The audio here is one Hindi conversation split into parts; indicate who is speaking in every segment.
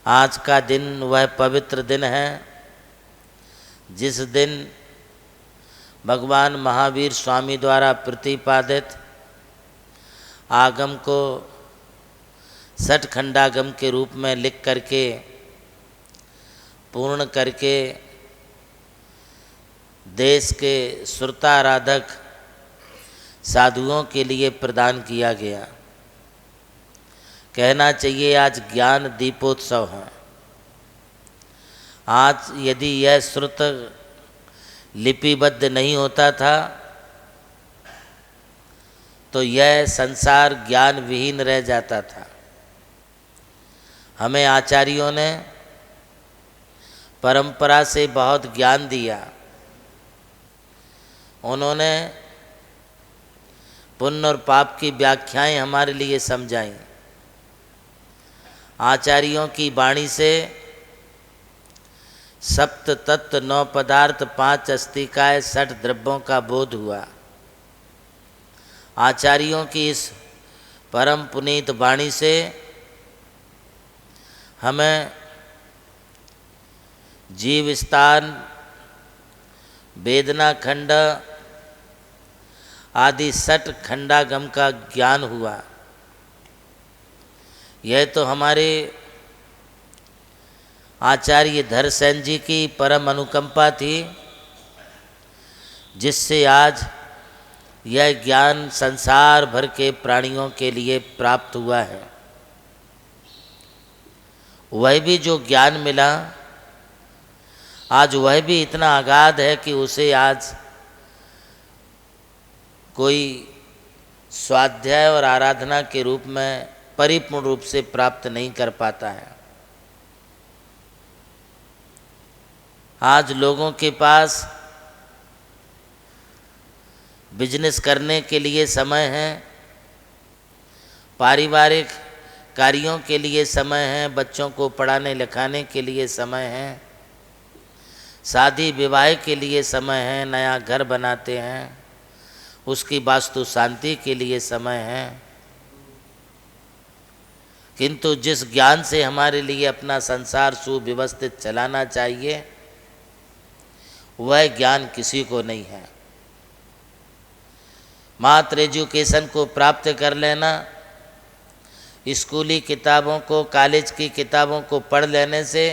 Speaker 1: आज का दिन वह पवित्र दिन है जिस दिन भगवान महावीर स्वामी द्वारा प्रतिपादित आगम को सठखंडागम के रूप में लिख करके पूर्ण करके देश के श्रुताराधक साधुओं के लिए प्रदान किया गया। कहना चाहिए आज ज्ञान दीपोत्सव है। आज यदि यह श्रुत लिपिबद्ध नहीं होता था तो यह संसार ज्ञान विहीन रह जाता था। हमें आचार्यों ने परंपरा से बहुत ज्ञान दिया। उन्होंने पुण्य और पाप की व्याख्याएं हमारे लिए समझाई। आचार्यों की वाणी से सप्त तत्व 9 पदार्थ 5 अस्तिकाय 60 द्रव्यों का बोध हुआ। आचार्यों की इस परम पुनीत वाणी से हमें जीव स्थान, वेदना खंड आदि 60 खंडागम का ज्ञान हुआ। यह तो हमारे आचार्य धरसेन जी की परम अनुकंपा थी, जिससे आज यह ज्ञान संसार भर के प्राणियों के लिए प्राप्त हुआ है। वह भी जो ज्ञान मिला आज वह भी इतना अगाध है कि उसे आज कोई स्वाध्याय और आराधना के रूप में परिपूर्ण रूप से प्राप्त नहीं कर पाता है। आज लोगों के पास बिजनेस करने के लिए समय है, पारिवारिक कार्यों के लिए समय है, बच्चों को पढ़ाने लिखाने के लिए समय है, शादी विवाह के लिए समय है, नया घर बनाते हैं उसकी वास्तु शांति के लिए समय है। किंतु जिस ज्ञान से हमारे लिए अपना संसार सुव्यवस्थित चलाना चाहिए वह ज्ञान किसी को नहीं है। मात्र एजुकेशन को प्राप्त कर लेना, स्कूली किताबों को, कॉलेज की किताबों को पढ़ लेने से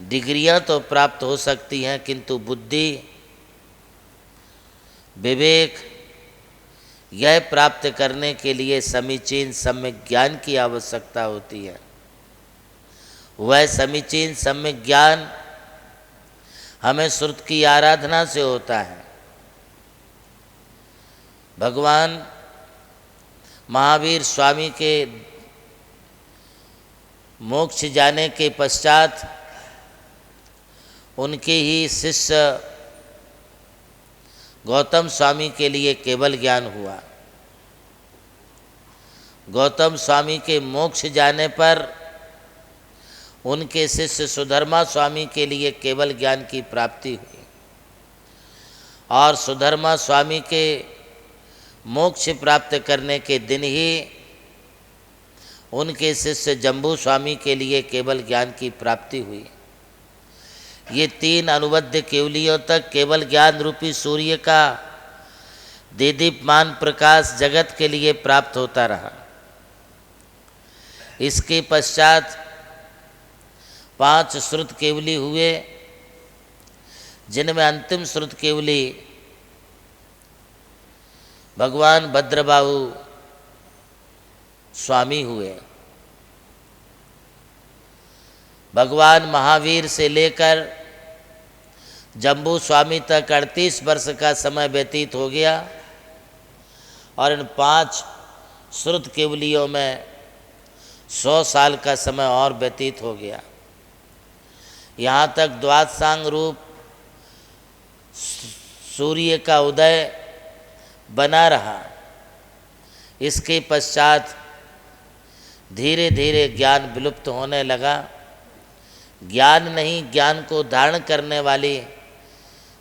Speaker 1: डिग्रियां तो प्राप्त हो सकती हैं, किंतु बुद्धि, विवेक यह प्राप्त करने के लिए समीचीन सम्यक ज्ञान की आवश्यकता होती है। वह समीचीन सम्यक ज्ञान हमें श्रुत की आराधना से होता है। भगवान महावीर स्वामी के मोक्ष जाने के पश्चात उनके ही शिष्य गौतम स्वामी के लिए केवल ज्ञान हुआ। गौतम स्वामी के मोक्ष जाने पर उनके शिष्य सुधर्मा स्वामी के लिए केवल ज्ञान की प्राप्ति हुई और सुधर्मा स्वामी के मोक्ष प्राप्त करने के दिन ही उनके शिष्य जम्बू स्वामी के लिए केवल ज्ञान की प्राप्ति हुई। ये 3 अनुबद्ध केवलियों तक केवल ज्ञान रूपी सूर्य का देदीप्यमान प्रकाश जगत के लिए प्राप्त होता रहा। इसके पश्चात 5 श्रुत केवली हुए, जिनमें अंतिम श्रुत केवली भगवान भद्रबाहु स्वामी हुए। भगवान महावीर से लेकर जम्बू स्वामी तक 38 वर्ष का समय व्यतीत हो गया और इन 5 श्रुत केवलियों में 100 साल का समय और व्यतीत हो गया। यहाँ तक द्वादशांग रूप सूर्य का उदय बना रहा। इसके पश्चात धीरे धीरे ज्ञान विलुप्त होने लगा। ज्ञान नहीं, ज्ञान को धारण करने वाली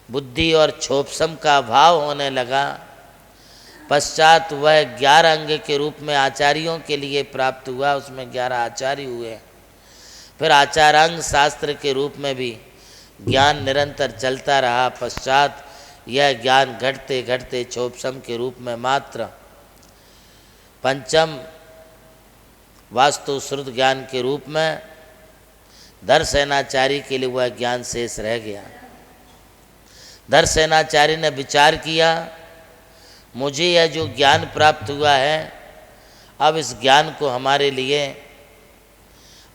Speaker 1: बुद्धि और छोपसम का अभाव होने लगा। पश्चात वह 11 अंग के रूप में आचार्यों के लिए प्राप्त हुआ। उसमें 11 आचार्य हुए। फिर आचारांग शास्त्र के रूप में भी ज्ञान निरंतर चलता रहा। पश्चात यह ज्ञान घटते घटते छोपसम के रूप में मात्र पंचम वास्तु श्रुत ज्ञान के रूप में धरसेनाचारी के लिए वह ज्ञान शेष रह गया। धरसेनाचारी ने विचार किया, मुझे यह जो ज्ञान प्राप्त हुआ है, अब इस ज्ञान को हमारे लिए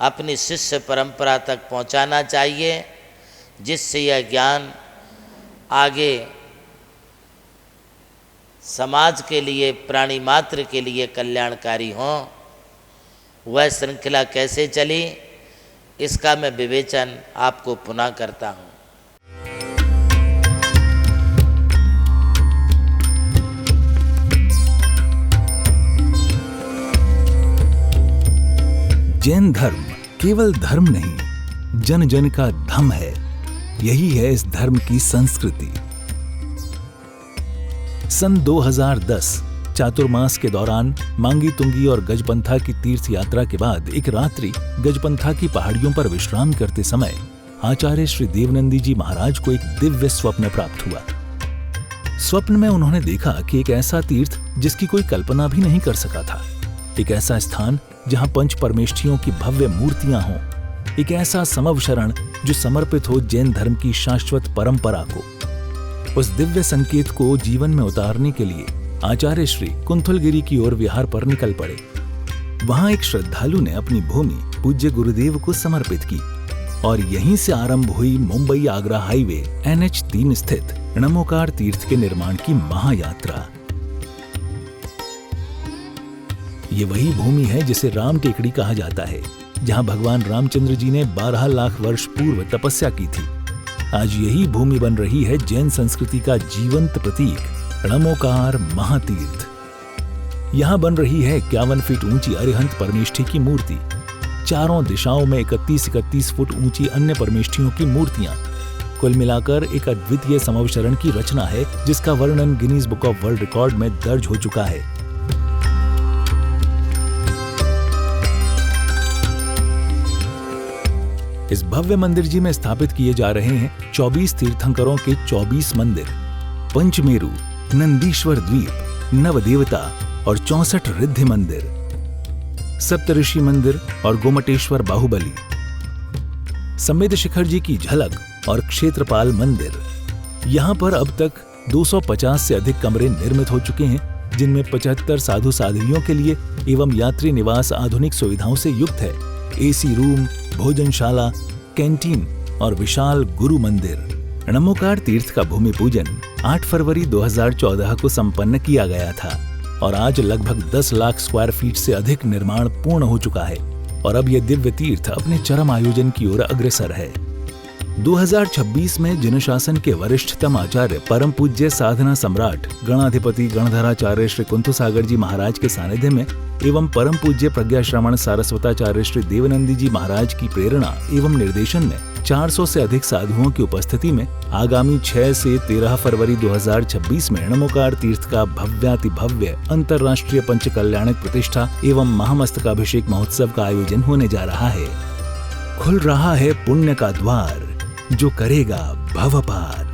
Speaker 1: अपनी शिष्य परंपरा तक पहुंचाना चाहिए, जिससे यह ज्ञान आगे समाज के लिए, प्राणी मात्र के लिए कल्याणकारी हो। वह श्रृंखला कैसे चली, इसका मैं विवेचन आपको पुनः करता हूँ।
Speaker 2: जैन धर्म केवल धर्म नहीं, जन जन का धम है। यही है इस धर्म की संस्कृति। सन 2010 चातुर्मास के दौरान मांगी तुंगी और गजपंथा की तीर्थ यात्रा के बाद एक रात्रि गजपंथा की पहाड़ियों पर विश्राम करते समय आचार्य श्री देवनंदी जी महाराज को एक दिव्य स्वप्न प्राप्त हुआ। स्वप्न में उन्होंने देखा कि एक ऐसा तीर्थ जिसकी कोई कल्पना भी नहीं कर सका था, एक ऐसा स्थान जहां पंच परमेष्ठियों की भव्य मूर्तियां हों, एक ऐसा समव शरण जो समर्पित हो जैन धर्म की शाश्वत परंपरा को। उस दिव्य संकेत को जीवन में उतारने के लिए आचार्य श्री कुंथलगिरी की ओर विहार पर निकल पड़े। वहां एक श्रद्धालु ने अपनी भूमि पूज्य गुरुदेव को समर्पित की और यहीं से आरंभ हुई मुंबई आगरा हाईवे NH3 स्थित णमोकार तीर्थ के निर्माण की महायात्रा। ये वही भूमि है जिसे राम टेकड़ी कहा जाता है, जहां भगवान रामचंद्र जी ने 12 लाख वर्ष पूर्व तपस्या की थी। आज यही भूमि बन रही है जैन संस्कृति का जीवंत प्रतीक, णमोकार महातीर्थ। यहां बन रही है 51 फीट ऊंची अरिहंत परमेष्ठी की मूर्ति, चारों दिशाओं में 31-31 फुट ऊंची अन्य परमेष्ठियों की मूर्तियां। कुल मिलाकर एक अद्वितीय समवशरण की रचना है, जिसका वर्णन Guinness book of world record में दर्ज हो चुका है। इस भव्य मंदिर जी में स्थापित किए जा रहे हैं 24 तीर्थंकरों के 24 मंदिर, पंचमेरु, नंदीश्वर द्वीप, नवदेवता और 64 रिद्धि मंदिर, सप्तऋषि मंदिर और गोमटेश्वर बाहुबली, समेत शिखर जी की झलक और क्षेत्रपाल मंदिर। यहाँ पर अब तक 250 से अधिक कमरे निर्मित हो चुके हैं, जिनमें 75 साधु साध्वियों के लिए एवं यात्री निवास आधुनिक सुविधाओं से युक्त है। AC रूम, भोजनशाला, कैंटीन और विशाल गुरु मंदिर। णमोकार तीर्थ का भूमि पूजन 8 फरवरी 2014 को संपन्न किया गया था और आज लगभग 10 लाख स्क्वायर फीट से अधिक निर्माण पूर्ण हो चुका है और अब यह दिव्य तीर्थ अपने चरम आयोजन की ओर अग्रसर है। 2026 में जनशासन के वरिष्ठतम आचार्य परम पूज्य साधना सम्राट गणाधिपति गणधराचार्य श्री कुंथुसागर जी महाराज के सानिध्य में एवं परम पूज्य प्रज्ञा श्रवण सारस्वताचार्य श्री देवनंदी जी महाराज की प्रेरणा एवं निर्देशन में 400 से अधिक साधुओं की उपस्थिति में आगामी 6 से 13 फरवरी 2026 में णमोकार तीर्थ का भव्याति भव्य अंतर्राष्ट्रीय पंच कल्याणक प्रतिष्ठा एवं महामस्तकाभिषेक महोत्सव का आयोजन होने जा रहा है। खुल रहा है पुण्य का द्वार, जो करेगा भव पार।